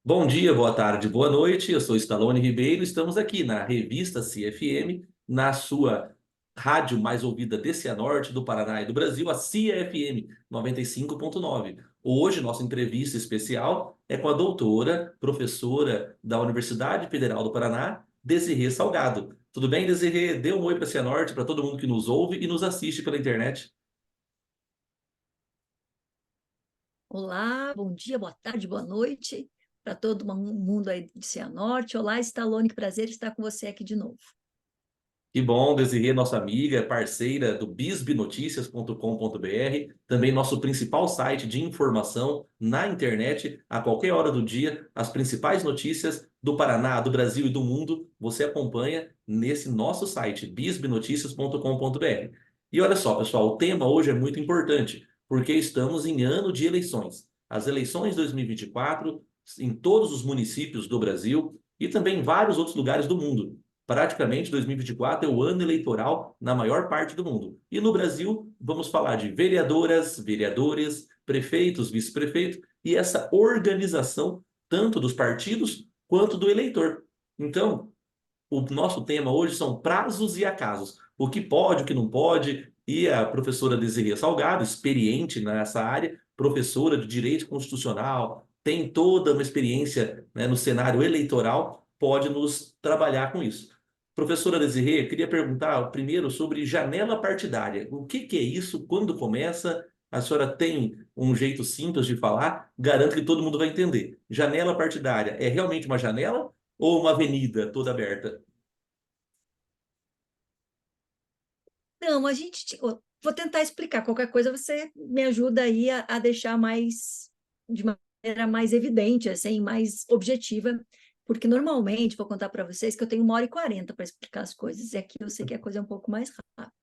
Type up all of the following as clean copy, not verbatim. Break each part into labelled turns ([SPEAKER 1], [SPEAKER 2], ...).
[SPEAKER 1] Bom dia, boa tarde, boa noite. Eu sou Stallone Ribeiro. Estamos aqui na revista CFM, na sua rádio mais ouvida de Cianorte, do Paraná e do Brasil, a CFM 95.9. Hoje, nossa entrevista especial é com a doutora, professora da Universidade Federal do Paraná, Desirê Salgado. Tudo bem, Desirê? Dê um oi para Cianorte, para todo mundo que nos ouve e nos assiste pela internet.
[SPEAKER 2] Olá, bom dia, boa tarde, boa noite para todo mundo aí de Cianorte. Olá, Stallone, que prazer estar com você aqui de novo.
[SPEAKER 1] Que bom, Desirê, nossa amiga, parceira do bisbinoticias.com.br, também nosso principal site de informação na internet, a qualquer hora do dia, as principais notícias do Paraná, do Brasil e do mundo, você acompanha nesse nosso site, bisbinoticias.com.br. E olha só, pessoal, o tema hoje é muito importante, porque estamos em ano de eleições. As eleições 2024 em todos os municípios do Brasil e também em vários outros lugares do mundo. Praticamente 2024 é o ano eleitoral na maior parte do mundo. E no Brasil, vamos falar de vereadoras, vereadores, prefeitos, vice-prefeitos e essa organização tanto dos partidos quanto do eleitor. Então, o nosso tema hoje são prazos e acasos. O que pode, o que não pode. E a professora Desirê Salgado, experiente nessa área, professora de Direito Constitucional, tem toda uma experiência, né, no cenário eleitoral, pode nos trabalhar com isso. Professora Desirê, queria perguntar primeiro sobre janela partidária. O que é isso? Quando começa? A senhora tem um jeito simples de falar? Garanto que todo mundo vai entender. Janela partidária é realmente uma janela ou uma avenida toda aberta?
[SPEAKER 2] Não, vou tentar explicar. Qualquer coisa você me ajuda aí a deixar de maneira mais evidente, assim, mais objetiva, porque normalmente vou contar para vocês que eu tenho 1h40 para explicar as coisas, e aqui eu sei que a coisa é um pouco mais rápida.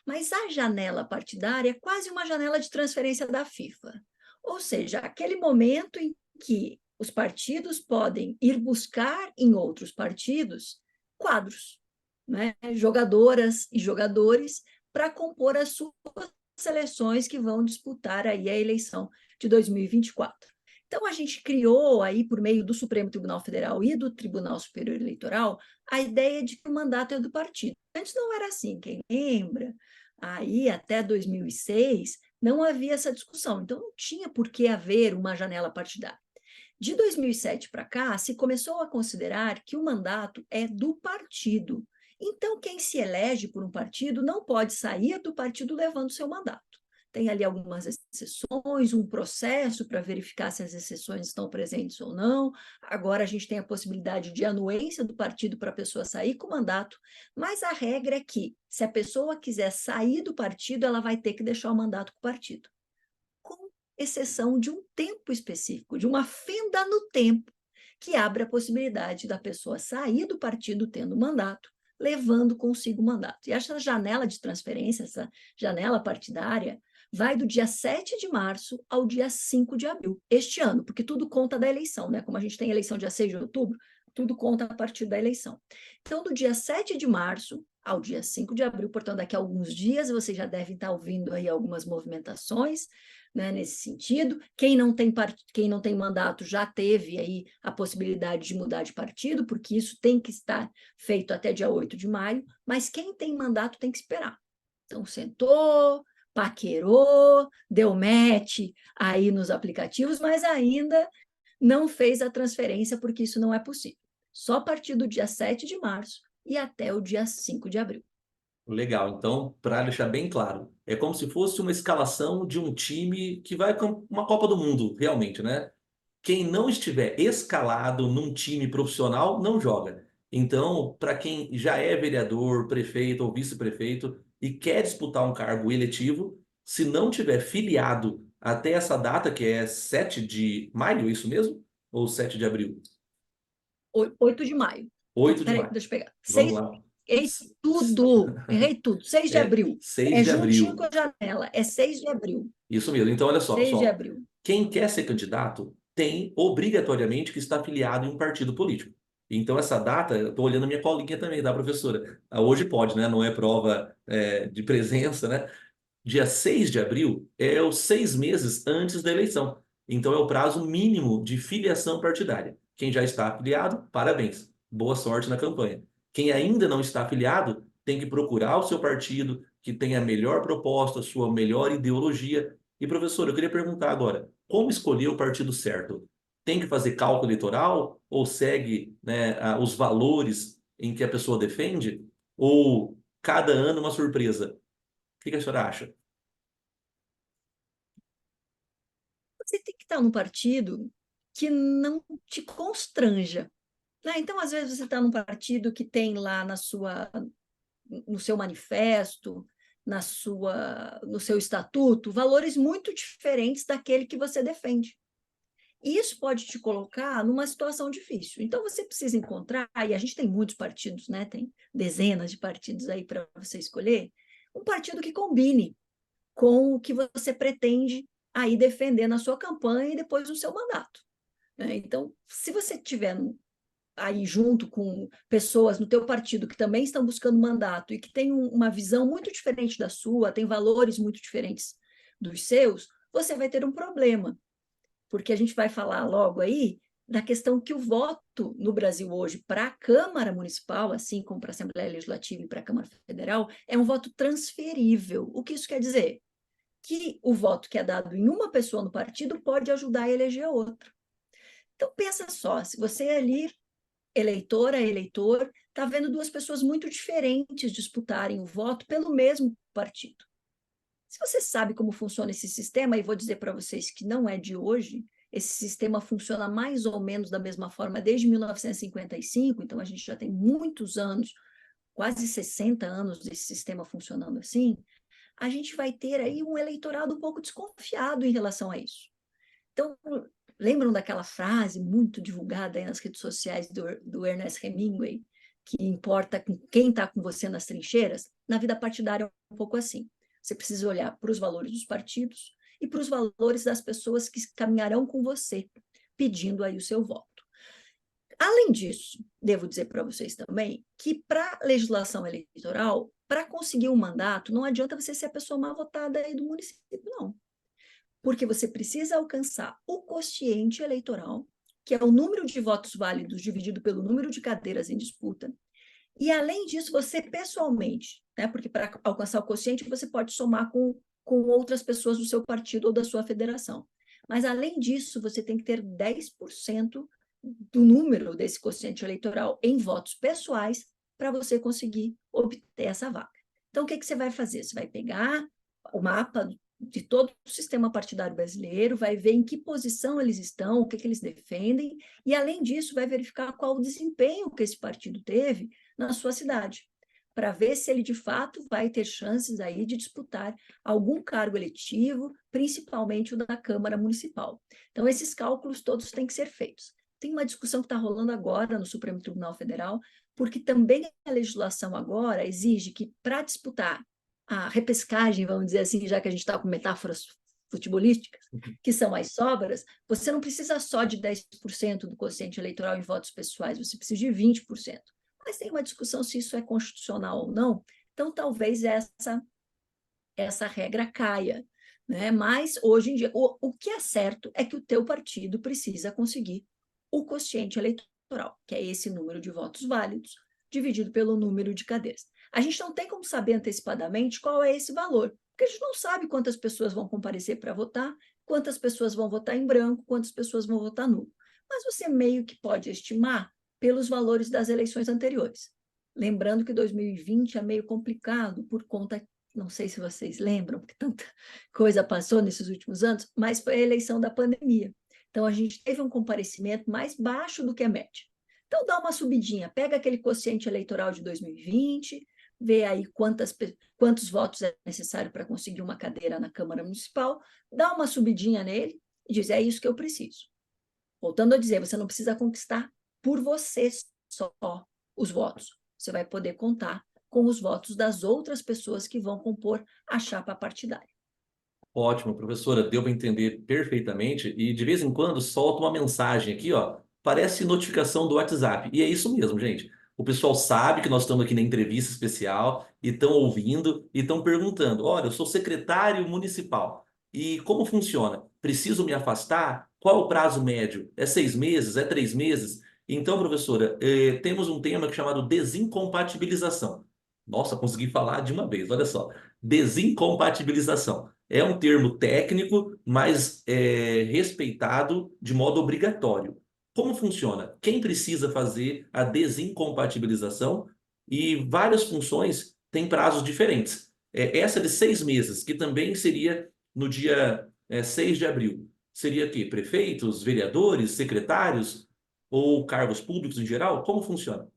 [SPEAKER 2] Mas a janela partidária é quase uma janela de transferência da FIFA. Ou seja, aquele momento em que os partidos podem ir buscar em outros partidos quadros, né? Jogadoras e jogadores para compor as suas seleções que vão disputar aí a eleição de 2024. Então, a gente criou aí, por meio do Supremo Tribunal Federal e do Tribunal Superior Eleitoral, a ideia de que o mandato é do partido. Antes não era assim, quem lembra? Aí, até 2006, não havia essa discussão, então não tinha por que haver uma janela partidária. De 2007 para cá, se começou a considerar que o mandato é do partido. Então, quem se elege por um partido não pode sair do partido levando seu mandato. Tem ali algumas exceções, um processo para verificar se as exceções estão presentes ou não. Agora a gente tem a possibilidade de anuência do partido para a pessoa sair com o mandato, mas a regra é que, se a pessoa quiser sair do partido, ela vai ter que deixar o mandato com o partido, com exceção de um tempo específico, de uma fenda no tempo, que abre a possibilidade da pessoa sair do partido tendo mandato, levando consigo o mandato. E essa janela de transferência, essa janela partidária, vai do dia 7 de março ao dia 5 de abril, este ano, porque tudo conta da eleição, né? Como a gente tem eleição dia 6 de outubro, tudo conta a partir da eleição. Então, do dia 7 de março ao dia 5 de abril, portanto, daqui a alguns dias, vocês já devem estar ouvindo aí algumas movimentações, né, nesse sentido. Quem não tem mandato já teve aí a possibilidade de mudar de partido, porque isso tem que estar feito até dia 8 de maio, mas quem tem mandato tem que esperar. Então, sentou, paquerou, deu match aí nos aplicativos, mas ainda não fez a transferência, porque isso não é possível. Só a partir do dia 7 de março e até o dia 5 de abril.
[SPEAKER 1] Legal. Então, para deixar bem claro, é como se fosse uma escalação de um time que vai com uma Copa do Mundo, realmente, né? Quem não estiver escalado num time profissional não joga. Então, para quem já é vereador, prefeito ou vice-prefeito e quer disputar um cargo eletivo, se não tiver filiado até essa data, que é 7 de maio, é isso mesmo? Ou 7 de abril?
[SPEAKER 2] 8 de maio.
[SPEAKER 1] 8 de
[SPEAKER 2] Peraí,
[SPEAKER 1] maio.
[SPEAKER 2] deixa eu pegar.
[SPEAKER 1] Vamos lá.
[SPEAKER 2] Errei tudo. 6 de
[SPEAKER 1] É,
[SPEAKER 2] abril.
[SPEAKER 1] 6
[SPEAKER 2] É
[SPEAKER 1] de
[SPEAKER 2] juntinho com
[SPEAKER 1] abril.
[SPEAKER 2] a janela. É 6 de abril.
[SPEAKER 1] Isso mesmo. Então, olha só,
[SPEAKER 2] 6 de
[SPEAKER 1] pessoal.
[SPEAKER 2] abril.
[SPEAKER 1] Quem quer ser candidato tem obrigatoriamente que estar afiliado em um partido político. Então, essa data, eu estou olhando a minha colinha também, da professora? Hoje pode, né? Não é prova, de presença, né? Dia 6 de abril é os 6 meses antes da eleição. Então é o prazo mínimo de filiação partidária. Quem já está afiliado, parabéns. Boa sorte na campanha. Quem ainda não está afiliado, tem que procurar o seu partido, que tenha a melhor proposta, a sua melhor ideologia. E, professor, eu queria perguntar agora, como escolher o partido certo? Tem que fazer cálculo eleitoral ou segue, né, os valores em que a pessoa defende? Ou cada ano uma surpresa? O que a senhora acha?
[SPEAKER 2] Você tem que estar num partido que não te constranja, né? Então, às vezes, você está num partido que tem lá no seu manifesto, no seu estatuto, valores muito diferentes daquele que você defende. E isso pode te colocar numa situação difícil. Então, você precisa encontrar, e a gente tem muitos partidos, né? Tem dezenas de partidos aí para você escolher, um partido que combine com o que você pretende aí defender na sua campanha e depois no seu mandato, né? Então, se você tiver aí junto com pessoas no teu partido que também estão buscando mandato e que têm uma visão muito diferente da sua, têm valores muito diferentes dos seus, você vai ter um problema, porque a gente vai falar logo aí da questão que o voto no Brasil hoje para a Câmara Municipal, assim como para a Assembleia Legislativa e para a Câmara Federal, é um voto transferível. O que isso quer dizer? Que o voto que é dado em uma pessoa no partido pode ajudar a eleger outra. Então, pensa só, se você ali, eleitora, eleitor, está vendo duas pessoas muito diferentes disputarem o voto pelo mesmo partido. Se você sabe como funciona esse sistema, e vou dizer para vocês que não é de hoje, esse sistema funciona mais ou menos da mesma forma desde 1955, então a gente já tem muitos anos, quase 60 anos desse sistema funcionando assim, a gente vai ter aí um eleitorado um pouco desconfiado em relação a isso. Então, lembram daquela frase muito divulgada aí nas redes sociais do Ernest Hemingway, que importa com quem está com você nas trincheiras? Na vida partidária é um pouco assim. Você precisa olhar para os valores dos partidos e para os valores das pessoas que caminharão com você, pedindo aí o seu voto. Além disso, devo dizer para vocês também que para legislação eleitoral, para conseguir um mandato, não adianta você ser a pessoa mais votada aí do município, não. Porque você precisa alcançar o quociente eleitoral, que é o número de votos válidos dividido pelo número de cadeiras em disputa. E, além disso, você pessoalmente, né, porque para alcançar o quociente, você pode somar com outras pessoas do seu partido ou da sua federação. Mas, além disso, você tem que ter 10% do número desse quociente eleitoral em votos pessoais para você conseguir obter essa vaga. Então, o que você vai fazer? Você vai pegar o mapa de todo o sistema partidário brasileiro, vai ver em que posição eles estão, o que eles defendem, e, além disso, vai verificar qual o desempenho que esse partido teve na sua cidade, para ver se ele, de fato, vai ter chances aí de disputar algum cargo eletivo, principalmente o da Câmara Municipal. Então, esses cálculos todos têm que ser feitos. Tem uma discussão que está rolando agora no Supremo Tribunal Federal, porque também a legislação agora exige que, para disputar a repescagem, vamos dizer assim, já que a gente está com metáforas futebolísticas, que são as sobras, você não precisa só de 10% do quociente eleitoral em votos pessoais, você precisa de 20%. Mas tem uma discussão se isso é constitucional ou não, então talvez essa regra caia, né? Mas, hoje em dia, o que é certo é que o teu partido precisa conseguir o quociente eleitoral, que é esse número de votos válidos, dividido pelo número de cadeiras. A gente não tem como saber antecipadamente qual é esse valor, porque a gente não sabe quantas pessoas vão comparecer para votar, quantas pessoas vão votar em branco, quantas pessoas vão votar nulo. Mas você meio que pode estimar pelos valores das eleições anteriores. Lembrando que 2020 é meio complicado por conta, não sei se vocês lembram, porque tanta coisa passou nesses últimos anos, mas foi a eleição da pandemia. Então, a gente teve um comparecimento mais baixo do que a média. Então, dá uma subidinha, pega aquele quociente eleitoral de 2020, vê aí quantos votos é necessário para conseguir uma cadeira na Câmara Municipal, dá uma subidinha nele e diz, é isso que eu preciso. Voltando a dizer, você não precisa conquistar por você só os votos. Você vai poder contar com os votos das outras pessoas que vão compor a chapa partidária.
[SPEAKER 1] Ótimo, professora, deu para entender perfeitamente e de vez em quando solta uma mensagem aqui, ó, parece notificação do WhatsApp. E é isso mesmo, gente. O pessoal sabe que nós estamos aqui na entrevista especial e estão ouvindo e estão perguntando: olha, eu sou secretário municipal. E como funciona? Preciso me afastar? Qual é o prazo médio? É 6 meses? É 3 meses? Então, professora, temos um tema chamado desincompatibilização. Nossa, consegui falar de uma vez, olha só. Desincompatibilização. É um termo técnico, mas respeitado de modo obrigatório. Como funciona? Quem precisa fazer a desincompatibilização? E várias funções têm prazos diferentes. Essa de 6 meses, que também seria no dia 6 de abril, seria o quê? Prefeitos, vereadores, secretários ou cargos públicos em geral? Como funciona?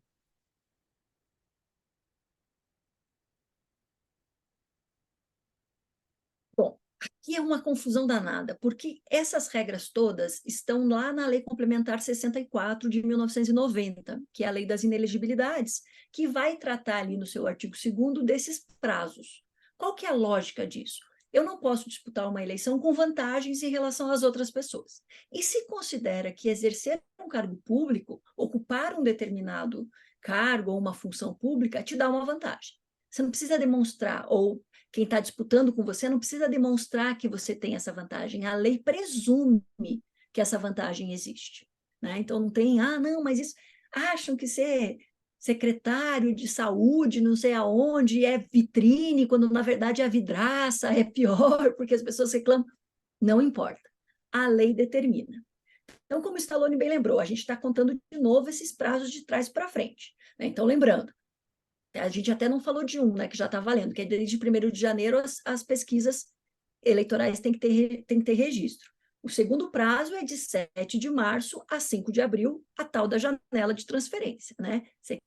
[SPEAKER 2] Bom, aqui é uma confusão danada, porque essas regras todas estão lá na Lei Complementar 64 de 1990, que é a Lei das Inelegibilidades, que vai tratar ali no seu artigo 2º desses prazos. Qual que é a lógica disso? Eu não posso disputar uma eleição com vantagens em relação às outras pessoas. E se considera que exercer um cargo público, ocupar um determinado cargo ou uma função pública, te dá uma vantagem. Você não precisa demonstrar, ou quem está disputando com você não precisa demonstrar que você tem essa vantagem. A lei presume que essa vantagem existe. Né? Então não tem, não, mas isso. Acham que ser secretário de saúde, não sei aonde, é vitrine, quando na verdade é a vidraça, é pior, porque as pessoas reclamam. Não importa. A lei determina. Então, como o Stallone bem lembrou, a gente está contando de novo esses prazos de trás para frente. Né? Então, lembrando, a gente até não falou de um, né, que já está valendo, que é desde 1º de janeiro as pesquisas eleitorais têm que ter registro. O segundo prazo é de 7 de março a 5 de abril, a tal da janela de transferência. Né? Você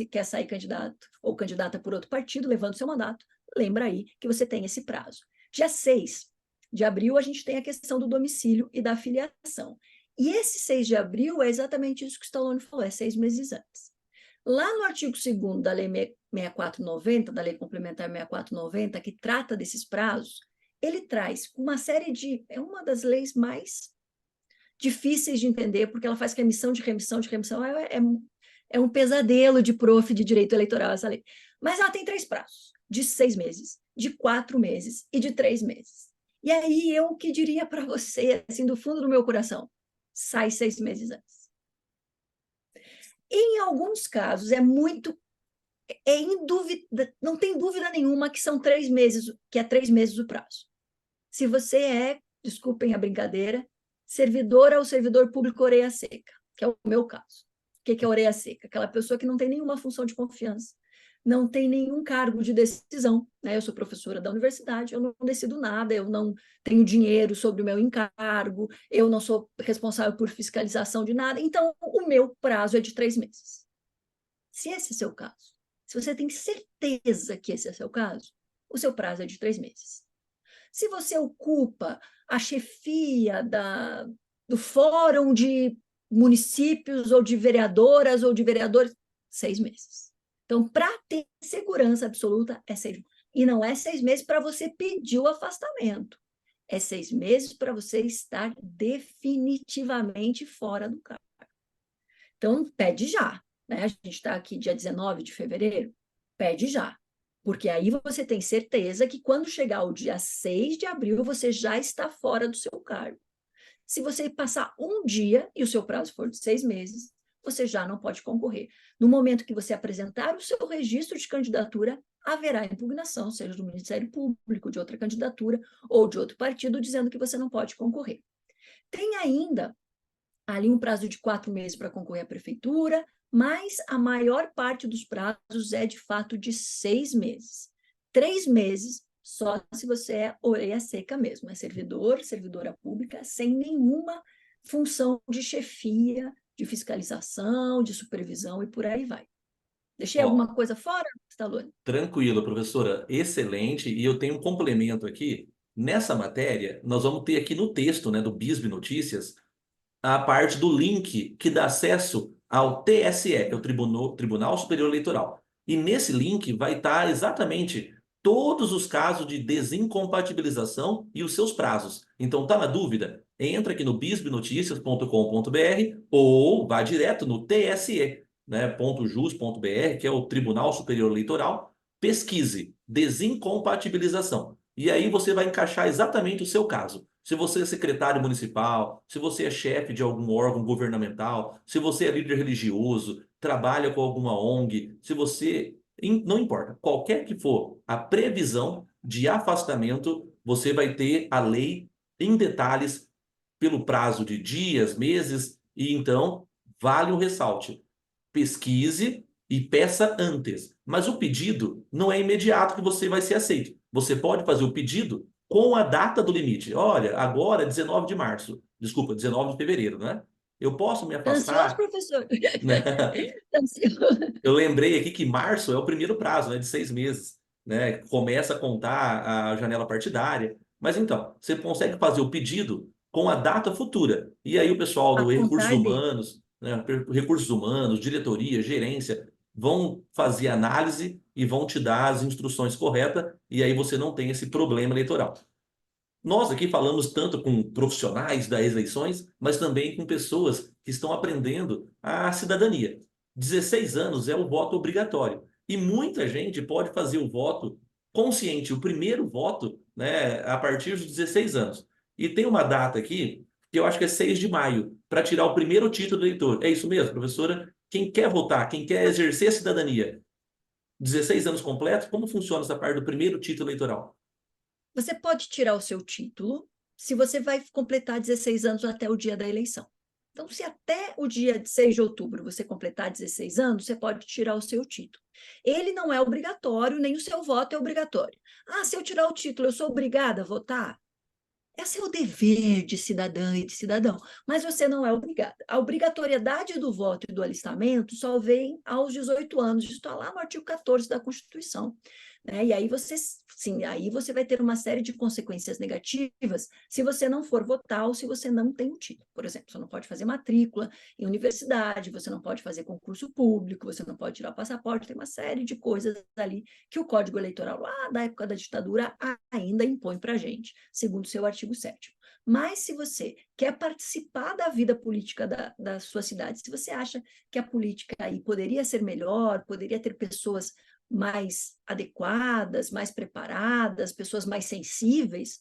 [SPEAKER 2] quer sair candidato ou candidata por outro partido, levando seu mandato, lembra aí que você tem esse prazo. Dia 6 de abril, a gente tem a questão do domicílio e da filiação. E esse 6 de abril é exatamente isso que o Stallone falou, é 6 meses antes. Lá no artigo 2º da Lei 6490, da Lei Complementar 6490, que trata desses prazos, ele traz uma série de... É uma das leis mais difíceis de entender, porque ela faz remissão de remissão de remissão. É um pesadelo de prof de direito eleitoral essa lei. Mas ela tem 3 prazos, de 6 meses, de 4 meses e de 3 meses. E aí eu que diria para você, assim, do fundo do meu coração, sai 6 meses antes. Em alguns casos, em dúvida, não tem dúvida nenhuma que são 3 meses, que é 3 meses o prazo. Se você é, desculpem a brincadeira, servidora ou servidor público orelha seca, que é o meu caso. O que é orelha seca? Aquela pessoa que não tem nenhuma função de confiança, não tem nenhum cargo de decisão. Né? Eu sou professora da universidade, eu não decido nada, eu não tenho dinheiro sobre o meu encargo, eu não sou responsável por fiscalização de nada, então o meu prazo é de 3 meses. Se esse é seu caso, se você tem certeza que esse é seu caso, o seu prazo é de 3 meses. Se você ocupa a chefia do fórum de municípios ou de vereadoras ou de vereadores, 6 meses. Então, para ter segurança absoluta, é 6 meses. E não é 6 meses para você pedir o afastamento. É 6 meses para você estar definitivamente fora do cargo. Então, pede já. Né? A gente está aqui dia 19 de fevereiro, pede já. Porque aí você tem certeza que quando chegar o dia 6 de abril, você já está fora do seu cargo. Se você passar um dia e o seu prazo for de 6 meses, você já não pode concorrer. No momento que você apresentar o seu registro de candidatura, haverá impugnação, seja do Ministério Público, de outra candidatura ou de outro partido, dizendo que você não pode concorrer. Tem ainda ali um prazo de 4 meses para concorrer à prefeitura, mas a maior parte dos prazos é, de fato, de 6 meses. 3 meses só se você é orelha seca mesmo, é servidor, servidora pública, sem nenhuma função de chefia, de fiscalização, de supervisão e por aí vai. Deixei
[SPEAKER 1] Ó,
[SPEAKER 2] alguma coisa fora, Stallone?
[SPEAKER 1] tranquilo, professora, excelente. E eu tenho um complemento aqui. Nessa matéria, nós vamos ter aqui no texto, né, do BISB Notícias, a parte do link que dá acesso ao TSE, que é o Tribunal Superior Eleitoral. E nesse link vai estar exatamente todos os casos de desincompatibilização e os seus prazos. Então, tá na dúvida? Entra aqui no bisbnoticias.com.br ou vá direto no TSE, né, .jus.br, que é o Tribunal Superior Eleitoral, pesquise desincompatibilização. E aí você vai encaixar exatamente o seu caso. Se você é secretário municipal, se você é chefe de algum órgão governamental, se você é líder religioso, trabalha com alguma ONG, se você. Não importa, qualquer que for a previsão de afastamento, você vai ter a lei em detalhes pelo prazo de dias, meses, e então vale o ressalte. Pesquise e peça antes. Mas o pedido não é imediato que você vai ser aceito. Você pode fazer o pedido com a data do limite. Olha, agora é 19 de março. Desculpa, 19 de fevereiro, né? Eu posso me
[SPEAKER 2] Tá ansioso,
[SPEAKER 1] afastar,
[SPEAKER 2] professor?
[SPEAKER 1] né?
[SPEAKER 2] Tá ansioso.
[SPEAKER 1] Eu lembrei aqui que março é o primeiro prazo, né, de 6 meses, né? Começa a contar a janela partidária. Mas então, você consegue fazer o pedido com a data futura. E aí o pessoal
[SPEAKER 2] A
[SPEAKER 1] do Recursos
[SPEAKER 2] contar de.
[SPEAKER 1] Humanos, né, Recursos Humanos, diretoria, gerência, vão fazer análise e vão te dar as instruções corretas, e aí você não tem esse problema eleitoral. Nós aqui falamos tanto com profissionais das eleições, mas também com pessoas que estão aprendendo a cidadania. 16 anos é o voto obrigatório. E muita gente pode fazer o voto consciente, o primeiro voto, né, a partir dos 16 anos. E tem uma data aqui, que eu acho que é 6 de maio, para tirar o primeiro título de eleitor. É isso mesmo, professora? Quem quer votar, quem quer exercer a cidadania, 16 anos completos, como funciona essa parte do primeiro título eleitoral?
[SPEAKER 2] Você pode tirar o seu título se você vai completar 16 anos até o dia da eleição. Então, se até o dia de 6 de outubro você completar 16 anos, você pode tirar o seu título. Ele não é obrigatório, nem o seu voto é obrigatório. Ah, se eu tirar o título, eu sou obrigada a votar? Esse é o dever de cidadã e de cidadão, mas você não é obrigada. A obrigatoriedade do voto e do alistamento só vem aos 18 anos, isso está lá no artigo 14 da Constituição. Né? E aí você, sim, aí você vai ter uma série de consequências negativas se você não for votar ou se você não tem o título. Por exemplo, você não pode fazer matrícula em universidade, você não pode fazer concurso público, você não pode tirar o passaporte, tem uma série de coisas ali que o Código Eleitoral lá da época da ditadura ainda impõe para a gente, segundo o seu artigo 7º. Mas se você quer participar da vida política da sua cidade, se você acha que a política aí poderia ser melhor, poderia ter pessoas mais adequadas, mais preparadas, pessoas mais sensíveis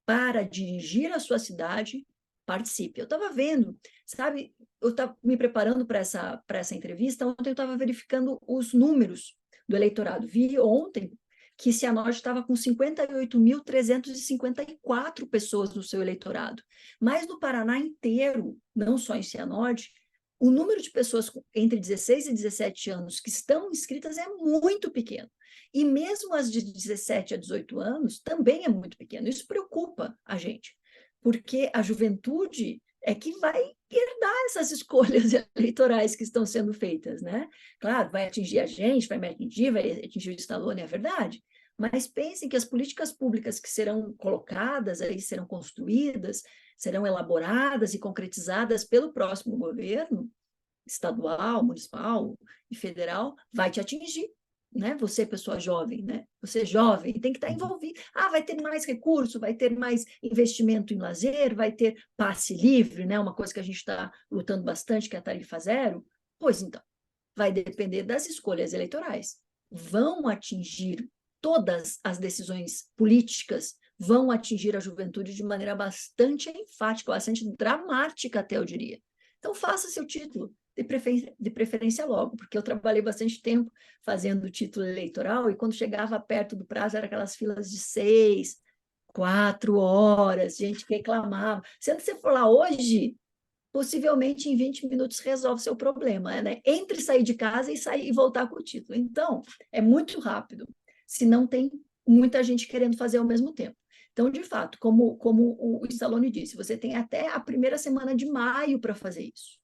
[SPEAKER 2] para dirigir a sua cidade, participe. Eu estava vendo, sabe, eu estava me preparando para essa entrevista, ontem eu estava verificando os números do eleitorado. Vi ontem que Cianorte estava com 58.354 pessoas no seu eleitorado. Mas no Paraná inteiro, não só em Cianorte, o número de pessoas entre 16 e 17 anos que estão inscritas é muito pequeno. E mesmo as de 17 a 18 anos também é muito pequeno. Isso preocupa a gente, porque a juventude é que vai herdar essas escolhas eleitorais que estão sendo feitas, né? Claro, vai atingir a gente, vai me atingir, vai atingir o Stallone, é verdade. Mas pensem que as políticas públicas que serão colocadas, aí serão construídas, serão elaboradas e concretizadas pelo próximo governo, estadual, municipal e federal, vai te atingir. Né? Você, pessoa jovem, né? Você jovem, tem que estar envolvido. Ah, vai ter mais recurso, vai ter mais investimento em lazer, vai ter passe livre, né? Uma coisa que a gente está lutando bastante, que é a tarifa zero. Pois então, vai depender das escolhas eleitorais. Vão atingir todas as decisões políticas, vão atingir a juventude de maneira bastante enfática, bastante dramática, até eu diria. Então, faça seu título, de preferência logo, porque eu trabalhei bastante tempo fazendo título eleitoral e quando chegava perto do prazo, era aquelas filas de 6, 4 horas, gente que reclamava. Se você for lá hoje, possivelmente em 20 minutos resolve seu problema, né? Entre sair de casa e sair e voltar com o título. Então, é muito rápido, se não tem muita gente querendo fazer ao mesmo tempo. Então, de fato, como o Stallone disse, você tem até a primeira semana de maio para fazer isso.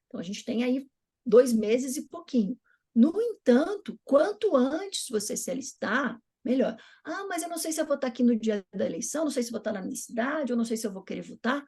[SPEAKER 2] Então, a gente tem aí 2 meses e pouquinho. No entanto, quanto antes você se alistar, melhor. Ah, mas eu não sei se eu vou estar aqui no dia da eleição, não sei se eu vou estar na minha cidade, eu não sei se eu vou querer votar.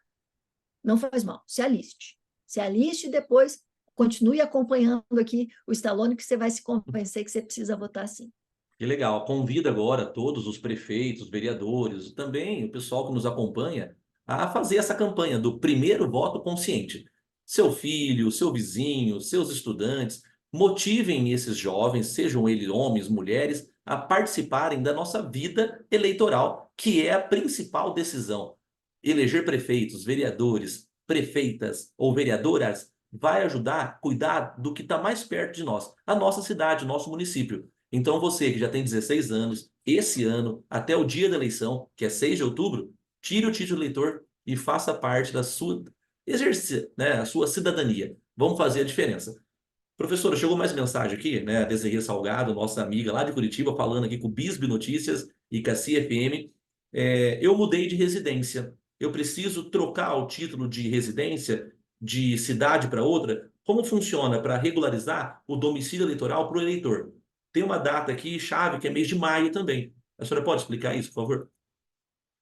[SPEAKER 2] Não faz mal, se aliste. Se aliste e depois continue acompanhando aqui o Stallone, que você vai se convencer que você precisa votar sim.
[SPEAKER 1] Que legal. Convido agora todos os prefeitos, vereadores, também o pessoal que nos acompanha, a fazer essa campanha do primeiro voto consciente. Seu filho, seu vizinho, seus estudantes, motivem esses jovens, sejam eles homens, mulheres, a participarem da nossa vida eleitoral, que é a principal decisão. eleger prefeitos, vereadores, prefeitas ou vereadoras vai ajudar a cuidar do que está mais perto de nós, a nossa cidade, o nosso município. Então, você que já tem 16 anos, esse ano, até o dia da eleição, que é 6 de outubro, tire o título de eleitor e faça parte da sua, exercer, né, a sua cidadania. Vamos fazer a diferença. Professora, chegou mais mensagem aqui, né? A Desirê Salgado, nossa amiga lá de Curitiba, falando aqui com o Bisbe Notícias e com a CFM. Eu mudei de residência. Eu preciso trocar o título de residência de cidade para outra? Como funciona para regularizar o domicílio eleitoral para o eleitor? Tem uma data aqui, chave, que é mês de maio também. A senhora pode explicar isso, por favor?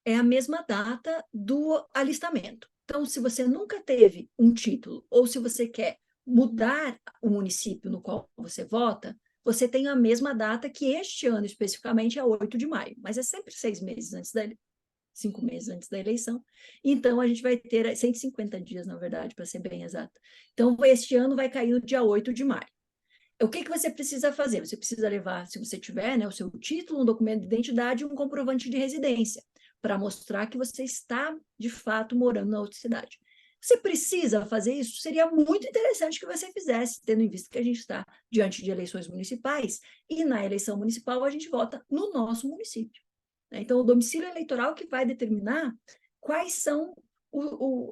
[SPEAKER 2] É a mesma data do alistamento. Então, se você nunca teve um título, ou se você quer mudar o município no qual você vota, você tem a mesma data que este ano, especificamente, é 8 de maio, mas é sempre 6 meses antes 5 meses antes da eleição. Então, a gente vai ter 150 dias, na verdade, para ser bem exato. Então, este ano vai cair no dia 8 de maio. O que você precisa fazer? Você precisa levar, se você tiver, né, o seu título, um documento de identidade e um comprovante de residência, para mostrar que você está, de fato, morando na outra cidade. Você precisa fazer isso? Seria muito interessante que você fizesse, tendo em vista que a gente está diante de eleições municipais, e na eleição municipal a gente vota no nosso município. Então, o domicílio eleitoral que vai determinar quais são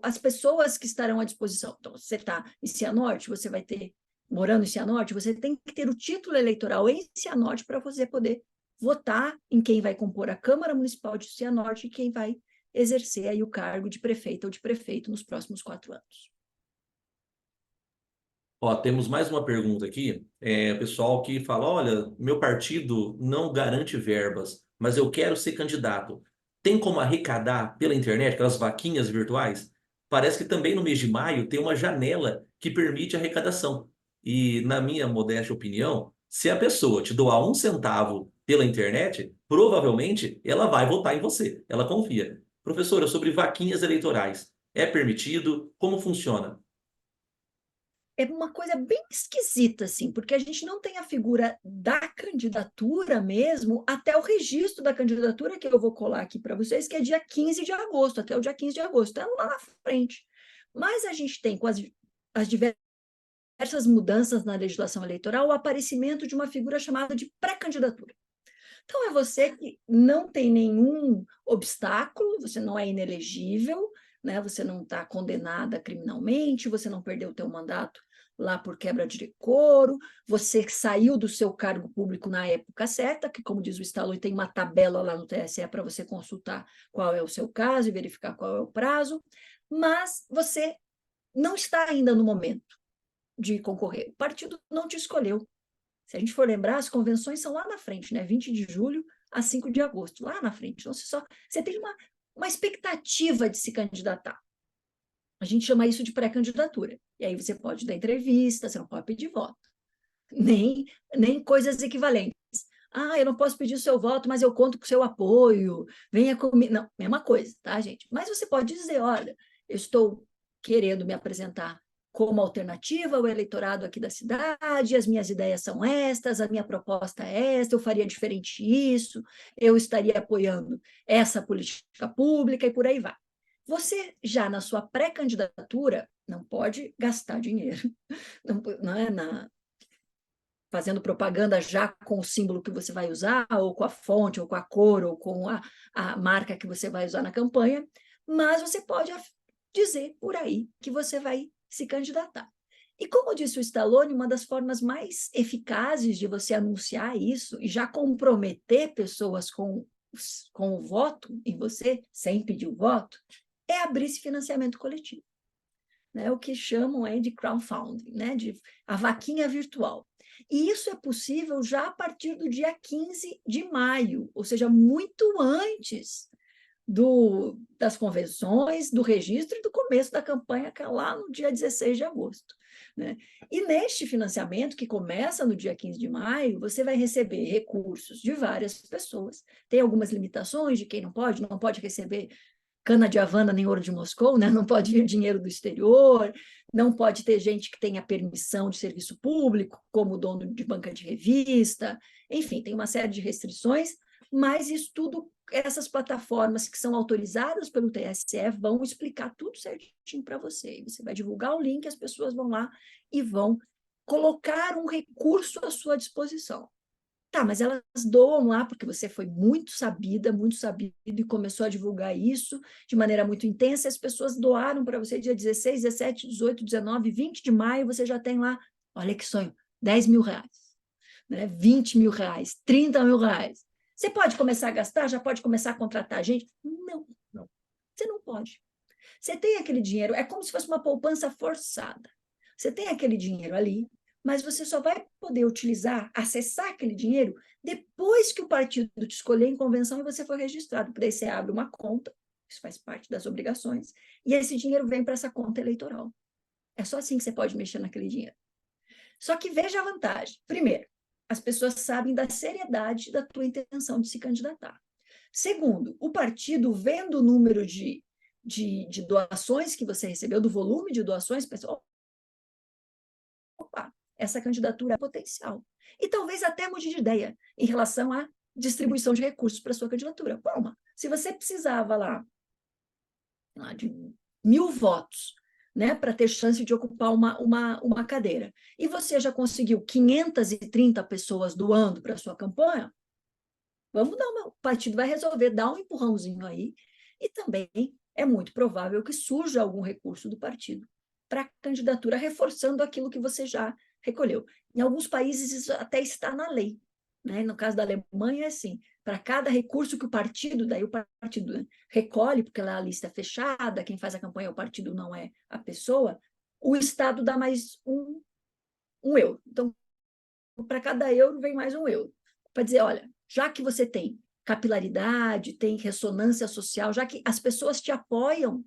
[SPEAKER 2] as pessoas que estarão à disposição. Então, você está em Cianorte, você vai ter, morando em Cianorte, você tem que ter o título eleitoral em Cianorte para você poder votar em quem vai compor a Câmara Municipal de Cianorte e quem vai exercer aí o cargo de prefeita ou de prefeito nos próximos 4 anos.
[SPEAKER 1] Ó, temos mais uma pergunta aqui. O pessoal que fala: olha, meu partido não garante verbas, mas eu quero ser candidato. Tem como arrecadar pela internet, aquelas vaquinhas virtuais? Parece que também no mês de maio tem uma janela que permite arrecadação. E, na minha modesta opinião, se a pessoa te doar 1 centavo pela internet, provavelmente ela vai votar em você. Ela confia. Professora, sobre vaquinhas eleitorais, é permitido? Como funciona?
[SPEAKER 2] É uma coisa bem esquisita, assim, porque a gente não tem a figura da candidatura mesmo até o registro da candidatura, que eu vou colar aqui para vocês, que é dia 15 de agosto, até o dia 15 de agosto, é lá na frente. Mas a gente tem, com as diversas mudanças na legislação eleitoral, o aparecimento de uma figura chamada de pré-candidatura. Então, é você que não tem nenhum obstáculo, você não é inelegível, né? Você não está condenada criminalmente, você não perdeu o teu mandato lá por quebra de decoro, você saiu do seu cargo público na época certa, que, como diz o Stallone, tem uma tabela lá no TSE para você consultar qual é o seu caso e verificar qual é o prazo, mas você não está ainda no momento de concorrer. O partido não te escolheu. Se a gente for lembrar, as convenções são lá na frente, né? 20 de julho a 5 de agosto, lá na frente. Então, você tem uma expectativa de se candidatar. A gente chama isso de pré-candidatura. E aí você pode dar entrevista, você não pode pedir voto. Nem coisas equivalentes. Ah, eu não posso pedir o seu voto, mas eu conto com o seu apoio. Venha comigo. Não, mesma coisa, tá, gente? Mas você pode dizer, olha, eu estou querendo me apresentar como alternativa ao eleitorado aqui da cidade, as minhas ideias são estas, a minha proposta é esta, eu faria diferente isso, eu estaria apoiando essa política pública e por aí vai. Você já na sua pré-candidatura não pode gastar dinheiro, não é fazendo propaganda já com o símbolo que você vai usar, ou com a fonte, ou com a cor, ou com a marca que você vai usar na campanha, mas você pode dizer por aí que você vai se candidatar. E como disse o Stallone, uma das formas mais eficazes de você anunciar isso e já comprometer pessoas com o voto em você, sem pedir o voto, é abrir esse financiamento coletivo, né? O que chamam aí de crowdfunding, né? De a vaquinha virtual. E isso é possível já a partir do dia 15 de maio, ou seja, muito antes das convenções, do registro e do começo da campanha, que é lá no dia 16 de agosto. Né? E neste financiamento, que começa no dia 15 de maio, você vai receber recursos de várias pessoas. Tem algumas limitações de quem não pode receber cana de Havana nem ouro de Moscou, né? Não pode vir dinheiro do exterior, não pode ter gente que tenha permissão de serviço público, como dono de banca de revista, enfim, tem uma série de restrições, mas isso tudo essas plataformas que são autorizadas pelo TSE vão explicar tudo certinho para você. Você vai divulgar o link, as pessoas vão lá e vão colocar um recurso à sua disposição. Tá, mas elas doam lá porque você foi muito sabido e começou a divulgar isso de maneira muito intensa, e as pessoas doaram para você dia 16, 17, 18, 19, 20 de maio, você já tem lá, olha que sonho, 10 mil reais, né? 20 mil reais, 30 mil reais. Você pode começar a gastar? Já pode começar a contratar gente? Não,
[SPEAKER 1] Não.
[SPEAKER 2] você não pode. Você tem aquele dinheiro, é como se fosse uma poupança forçada. Você tem aquele dinheiro ali, mas você só vai poder utilizar, acessar aquele dinheiro depois que o partido te escolher em convenção e você for registrado. Por aí você abre uma conta, isso faz parte das obrigações, e esse dinheiro vem para essa conta eleitoral. É só assim que você pode mexer naquele dinheiro. Só que veja a vantagem. Primeiro, as pessoas sabem da seriedade da tua intenção de se candidatar. Segundo, o partido, vendo o número de doações que você recebeu, do volume de doações, pensou, opa, essa candidatura é potencial. E talvez até mude de ideia em relação à distribuição de recursos para a sua candidatura. Bom, se você precisava lá de 1.000 votos, né, para ter chance de ocupar uma cadeira, e você já conseguiu 530 pessoas doando para a sua campanha, vamos dar o partido vai resolver dar um empurrãozinho aí, e também é muito provável que surja algum recurso do partido para a candidatura, reforçando aquilo que você já recolheu. Em alguns países isso até está na lei, né? No caso da Alemanha é assim, para cada recurso que o partido, daí o partido, né, recolhe, porque lá a lista é fechada, quem faz a campanha é o partido, não é a pessoa, o Estado dá mais um euro. Então, para cada euro vem mais um euro. Para dizer, olha, já que você tem capilaridade, tem ressonância social, já que as pessoas te apoiam,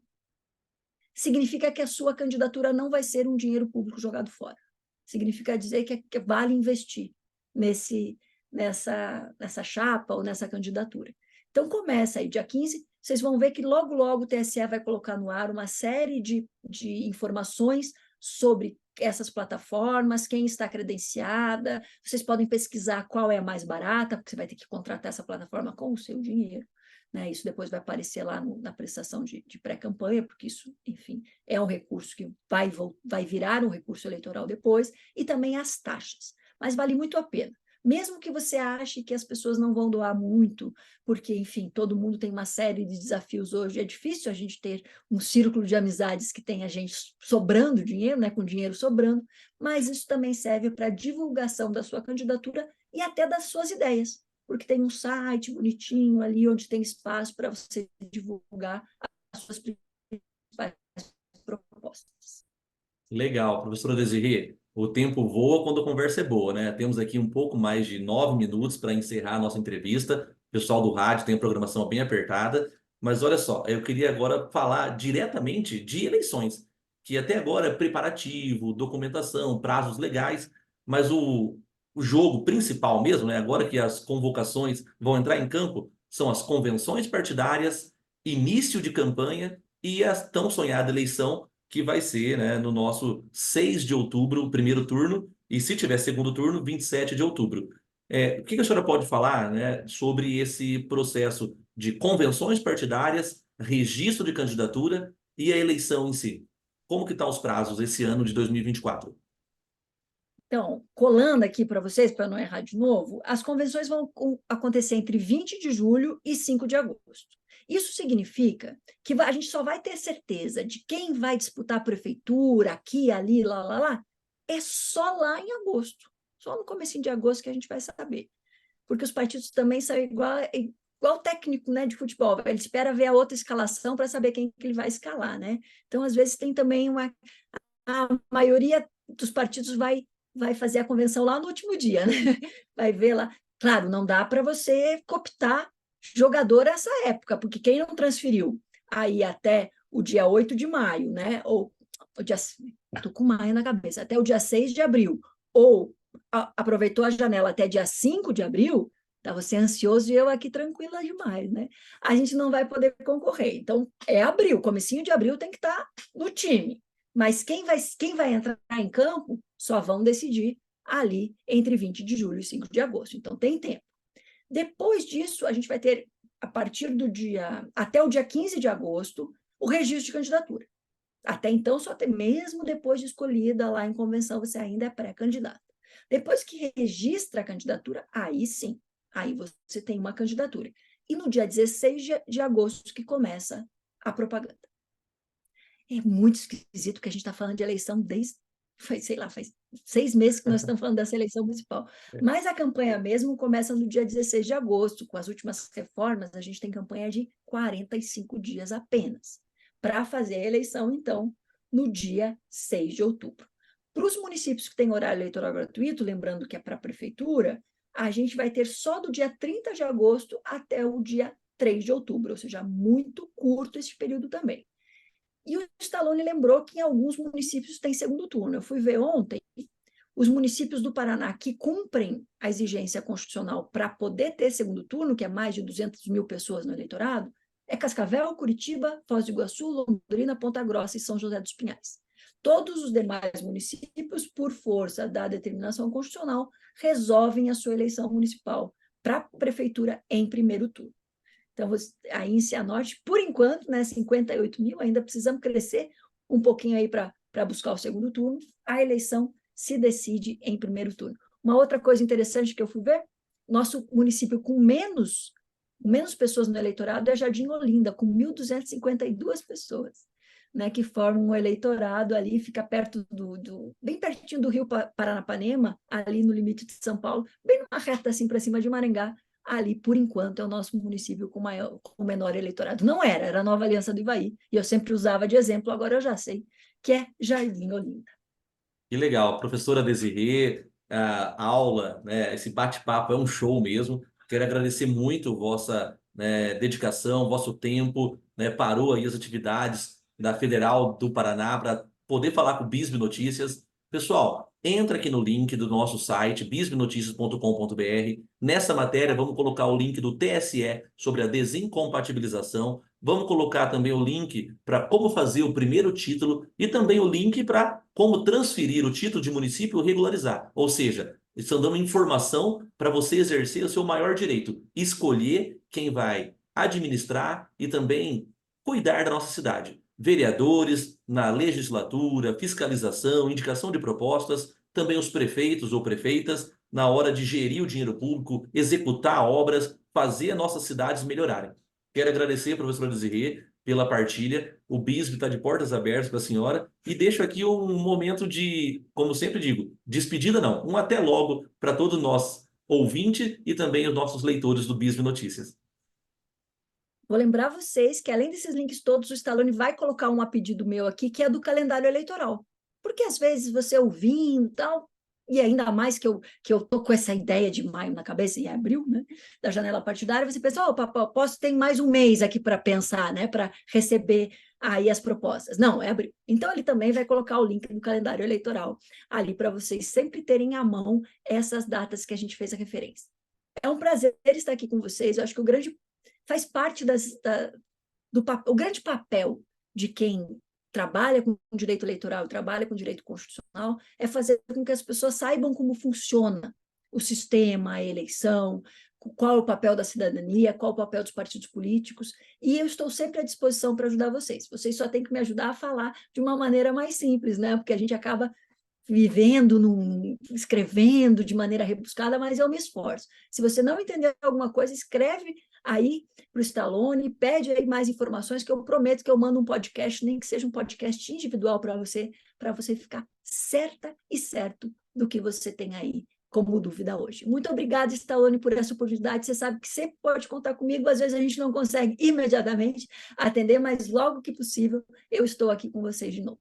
[SPEAKER 2] significa que a sua candidatura não vai ser um dinheiro público jogado fora. Significa dizer que vale investir nessa chapa ou nessa candidatura. Então, começa aí, dia 15, vocês vão ver que logo, logo o TSE vai colocar no ar uma série de informações sobre essas plataformas, quem está credenciada, vocês podem pesquisar qual é a mais barata, porque você vai ter que contratar essa plataforma com o seu dinheiro, né? Isso depois vai aparecer lá na prestação de pré-campanha, porque isso, enfim, é um recurso que vai virar um recurso eleitoral depois, e também as taxas. Mas vale muito a pena. Mesmo que você ache que as pessoas não vão doar muito, porque, enfim, todo mundo tem uma série de desafios hoje, é difícil a gente ter um círculo de amizades que tem a gente sobrando dinheiro, né, com dinheiro sobrando, mas isso também serve para divulgação da sua candidatura e até das suas ideias, porque tem um site bonitinho ali onde tem espaço para você divulgar as suas principais propostas.
[SPEAKER 1] Legal, professora Desirê. O tempo voa quando a conversa é boa, né? Temos aqui um pouco mais de 9 minutos para encerrar a nossa entrevista. O pessoal do rádio tem a programação bem apertada. Mas olha só, eu queria agora falar diretamente de eleições, que até agora é preparativo, documentação, prazos legais, mas o jogo principal mesmo, né? Agora que as convocações vão entrar em campo, são as convenções partidárias, início de campanha e a tão sonhada eleição que vai ser, né, no nosso 6 de outubro, o primeiro turno, e se tiver segundo turno, 27 de outubro. O que a senhora pode falar, né, sobre esse processo de convenções partidárias, registro de candidatura e a eleição em si? Como que estão os prazos esse ano de 2024?
[SPEAKER 2] Então, colando aqui para vocês, para não errar de novo, as convenções vão acontecer entre 20 de julho e 5 de agosto. Isso significa que a gente só vai ter certeza de quem vai disputar a prefeitura, aqui, ali, lá, é só lá em agosto. Só no comecinho de agosto que a gente vai saber. Porque os partidos também são igual técnico, né, de futebol. Ele espera ver a outra escalação para saber quem que ele vai escalar, né? Então, às vezes, tem também a maioria dos partidos vai fazer a convenção lá no último dia, né? Vai ver lá. Claro, não dá para você cooptar jogador essa época, porque quem não transferiu aí até o dia 8 de maio, né? Ou o dia. Estou com maio na cabeça, até o dia 6 de abril, ou aproveitou a janela até dia 5 de abril, tá você ansioso e eu aqui tranquila demais, né? A gente não vai poder concorrer. Então, é abril, comecinho de abril tem que estar no time. Mas quem vai entrar em campo só vão decidir ali entre 20 de julho e 5 de agosto. Então, tem tempo. Depois disso, a gente vai ter a partir do até o dia 15 de agosto, o registro de candidatura. Até então, só tem, mesmo depois de escolhida lá em convenção, você ainda é pré-candidato. Depois que registra a candidatura, aí sim, aí você tem uma candidatura. E no dia 16 de agosto que começa a propaganda. É muito esquisito que a gente está falando de eleição faz 6 meses que nós estamos falando dessa eleição municipal. Mas a campanha mesmo começa no dia 16 de agosto. Com as últimas reformas, a gente tem campanha de 45 dias apenas, para fazer a eleição, então, no dia 6 de outubro. Para os municípios que têm horário eleitoral gratuito, lembrando que é para a prefeitura, a gente vai ter só do dia 30 de agosto até o dia 3 de outubro, ou seja, muito curto esse período também. E o Stallone lembrou que em alguns municípios tem segundo turno. Eu fui ver ontem, os municípios do Paraná que cumprem a exigência constitucional para poder ter segundo turno, que é mais de 200 mil pessoas no eleitorado, é Cascavel, Curitiba, Foz do Iguaçu, Londrina, Ponta Grossa e São José dos Pinhais. Todos os demais municípios, por força da determinação constitucional, resolvem a sua eleição municipal para a prefeitura em primeiro turno. Então, aí em Cianorte, por enquanto, né, 58 mil, ainda precisamos crescer um pouquinho aí para buscar o segundo turno. A eleição se decide em primeiro turno. Uma outra coisa interessante que eu fui ver, nosso município com menos pessoas no eleitorado é Jardim Olinda, com 1.252 pessoas, né, que formam um eleitorado ali, fica perto bem pertinho do Rio Paranapanema, ali no limite de São Paulo, bem numa reta assim para cima de Maringá. Ali, por enquanto, é o nosso município com menor eleitorado. Não era a Nova Aliança do Ivaí, e eu sempre usava de exemplo, agora eu já sei, que é Jardim Olinda.
[SPEAKER 1] Que legal, professora Desirê, a aula, né, esse bate-papo é um show mesmo. Quero agradecer muito vossa, né, dedicação, vosso tempo, né, parou aí as atividades da Federal do Paraná para poder falar com o Bisbe Notícias. Pessoal, entra aqui no link do nosso site, bisbenoticias.com.br. Nessa matéria, vamos colocar o link do TSE sobre a desincompatibilização. Vamos colocar também o link para como fazer o primeiro título e também o link para como transferir o título de município regularizar. Ou seja, estão dando informação para você exercer o seu maior direito, escolher quem vai administrar e também cuidar da nossa cidade. Vereadores, na legislatura, fiscalização, indicação de propostas, também os prefeitos ou prefeitas, na hora de gerir o dinheiro público, executar obras, fazer as nossas cidades melhorarem. Quero agradecer, professora Desirê, pela partilha. O Bisbe está de portas abertas para a senhora. E deixo aqui um momento de, como sempre digo, despedida não, um até logo para todos nós, ouvinte e também os nossos leitores do Bisbe Notícias.
[SPEAKER 2] Vou lembrar vocês que, além desses links todos, o Stallone vai colocar um a pedido meu aqui, que é do calendário eleitoral. Porque, às vezes, você ouvindo e tal, e ainda mais que eu tô com essa ideia de maio na cabeça, em abril, né, da janela partidária, você pensa, opa, posso ter mais um mês aqui para pensar, né, para receber aí as propostas. Não, é abril. Então, ele também vai colocar o link do calendário eleitoral ali para vocês sempre terem à mão essas datas que a gente fez a referência. É um prazer estar aqui com vocês. Eu acho que faz parte o grande papel de quem trabalha com direito eleitoral, trabalha com direito constitucional, é fazer com que as pessoas saibam como funciona o sistema, a eleição, qual é o papel da cidadania, qual é o papel dos partidos políticos, e eu estou sempre à disposição para ajudar vocês. Vocês só têm que me ajudar a falar de uma maneira mais simples, né? Porque a gente acaba vivendo, escrevendo de maneira rebuscada, mas eu me esforço. Se você não entender alguma coisa, escreve aí para o Stallone, pede aí mais informações, que eu prometo que eu mando um podcast, nem que seja um podcast individual para você ficar certa e certo do que você tem aí como dúvida hoje. Muito obrigada, Stallone, por essa oportunidade. Você sabe que sempre pode contar comigo, às vezes a gente não consegue imediatamente atender, mas logo que possível eu estou aqui com vocês de novo.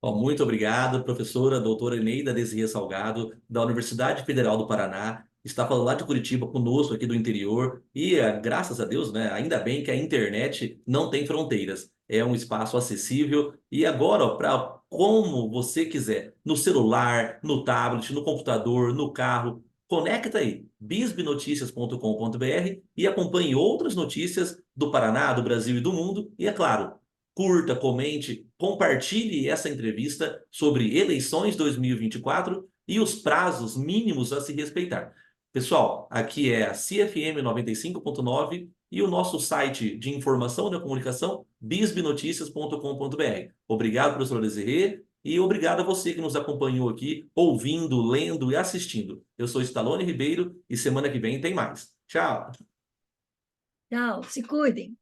[SPEAKER 1] Bom, muito obrigado, professora doutora Eneida Desirê Salgado, da Universidade Federal do Paraná. Está falando lá de Curitiba conosco aqui do interior. E graças a Deus, né, ainda bem que a internet não tem fronteiras. É um espaço acessível. E agora, para como você quiser, no celular, no tablet, no computador, no carro, conecta aí, bisbinoticias.com.br e acompanhe outras notícias do Paraná, do Brasil e do mundo. E é claro, curta, comente, compartilhe essa entrevista sobre eleições 2024 e os prazos mínimos a se respeitar. Pessoal, aqui é a CFM 95.9 e o nosso site de informação da comunicação, bisbnoticias.com.br. Obrigado, professor Desirê, e obrigado a você que nos acompanhou aqui, ouvindo, lendo e assistindo. Eu sou Stallone Ribeiro e semana que vem tem mais. Tchau!
[SPEAKER 2] Tchau, se cuidem.